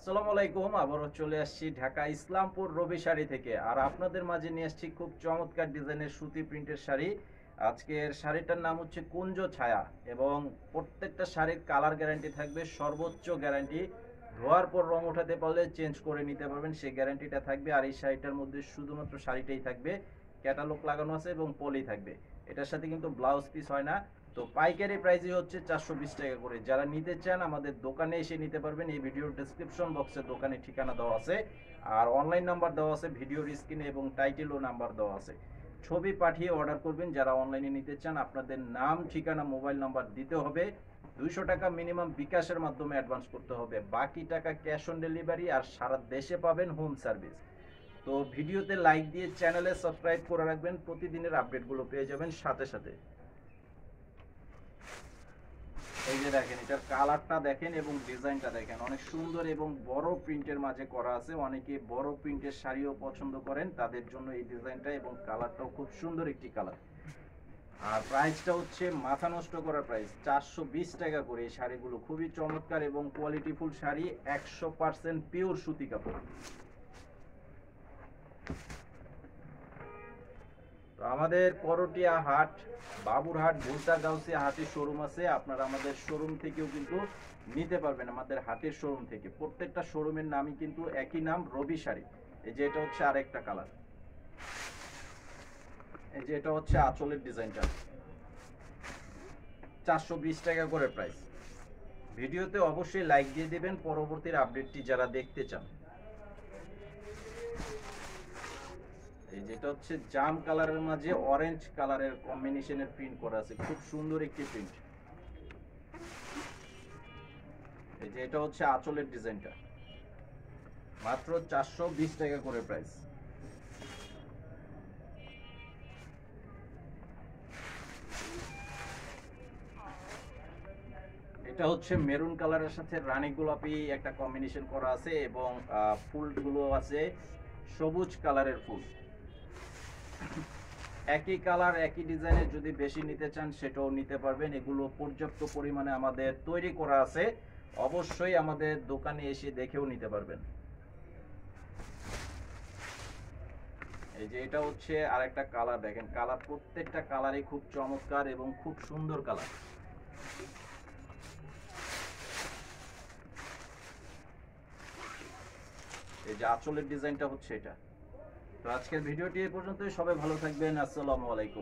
আসসালামু আলাইকুম। আবারও চলে আসছি ঢাকা ইসলামপুর রবি শাড়ি থেকে। আর আপনাদের মাঝে নিয়ে আসছি খুব চমৎকার ডিজাইনের সুতি প্রিন্টের শাড়ি। আজকের শাড়িটার নাম হচ্ছে কুঞ্জ ছায়া এবং প্রত্যেকটা শাড়ির কালার গ্যারান্টি থাকবে, সর্বোচ্চ গ্যারান্টি। ধোয়ার পর রং ওঠাতে পারলে চেঞ্জ করে নিতে পারবেন, সেই গ্যারান্টিটা থাকবে। আর এই শাড়িটার মধ্যে শুধুমাত্র শাড়িটাই থাকবে, ক্যাটালগ লাগানো আছে এবং পলি থাকবে। এটার সাথে কিন্তু ব্লাউজ পিস হয় না। তো পাইকারি প্রাইসই হচ্ছে 420 টাকা করে। যারা নিতে চান আমাদের দোকানে এসে নিতে পারবেন। এই ভিডিওর ডেসক্রিপশন বক্সে দোকানের ঠিকানা দেওয়া আছে, আর অনলাইন নাম্বার দেওয়া আছে ভিডিওর স্ক্রিনে, এবং টাইটেলও নাম্বার দেওয়া আছে। ছবি পাঠিয়ে অর্ডার করবেন। যারা অনলাইনে নিতে চান আপনাদের নাম, ঠিকানা, মোবাইল নাম্বার দিতে হবে। 200 টাকা মিনিমাম বিকাশের মাধ্যমে অ্যাডভান্স করতে হবে, বাকি টাকা ক্যাশ অন ডেলিভারি। আর সারা দেশে পাবেন হোম সার্ভিস। তো ভিডিওতে লাইক দিয়ে চ্যানেলে সাবস্ক্রাইব করে রাখবেন, প্রতিদিনের আপডেটগুলো পেয়ে যাবেন সাথে সাথে। এই যে দেখেন, এটার কালারটা দেখেন এবং ডিজাইনটা দেখেন, অনেক সুন্দর এবং বড় প্রিন্টের মাঝে করা আছে। অনেকে বড় প্রিন্টের শাড়িও পছন্দ করেন, তাদের জন্য এই ডিজাইনটা এবং কালারটাও খুব সুন্দর একটি কালার। আর প্রাইসটা হচ্ছে মাথা নষ্ট করার প্রাইস, 420 টাকা করে। এই শাড়িগুলো খুবই চমৎকার এবং কোয়ালিটিফুল শাড়ি, 100% পিওর সুতি কাপড়। তো আমাদের করটিয়া হাট, বাবুরহাট, ভুলতা গাউসিয়া হাটের শোরুম আছে। আপনারা আমাদের শোরুম থেকেও কিন্তু নিতে পারবেন, আমাদের হাটের শোরুম থেকে। প্রত্যেকটা শোরুমের নামই কিন্তু একই নাম, রবি শাড়ি। এই যে এটা হচ্ছে আরেকটা কালার, এই যে এটা হচ্ছে আঁচলের ডিজাইনটা, 420 টাকা করে প্রাইস। ভিডিওতে অবশ্যই লাইক দিয়ে দিবেন পরবর্তীর আপডেটটি যারা দেখতে চান। এই যেটা হচ্ছে জাম কালারের মাঝে অরেঞ্জ কালারের কম্বিনেশনের প্রিন্ট করা আছে, খুব সুন্দর একটি প্রিন্ট। এই যে এটা হচ্ছে আঁচলের ডিজাইনটা, মাত্র 420 টাকা করে প্রাইস। এটা হচ্ছে মেরুন কালারের সাথে রানী গোলাপি একটা কম্বিনেশন করা আছে, এবং ফুলগুলো আছে সবুজ কালারের ফুল। একই কালার একই ডিজাইনের যদি বেশি নিতে চান সেটাও নিতে পারবেন। এগুলো পর্যাপ্ত পরিমাণে আমাদের তৈরি করা আছে, অবশ্যই আমাদের দোকানে এসে দেখেও নিতে পারবেন। এই যে এটা হচ্ছে আরেকটা কালার, দেখেন কালার, প্রত্যেকটা কালারই খুব চমৎকার এবং খুব সুন্দর কালার। এই যে আঁচলের ডিজাইনটা হচ্ছে এটা। তো আজকের ভিডিওটি এই পর্যন্তই। সবাই ভালো থাকবেন। আসসালামু আলাইকুম।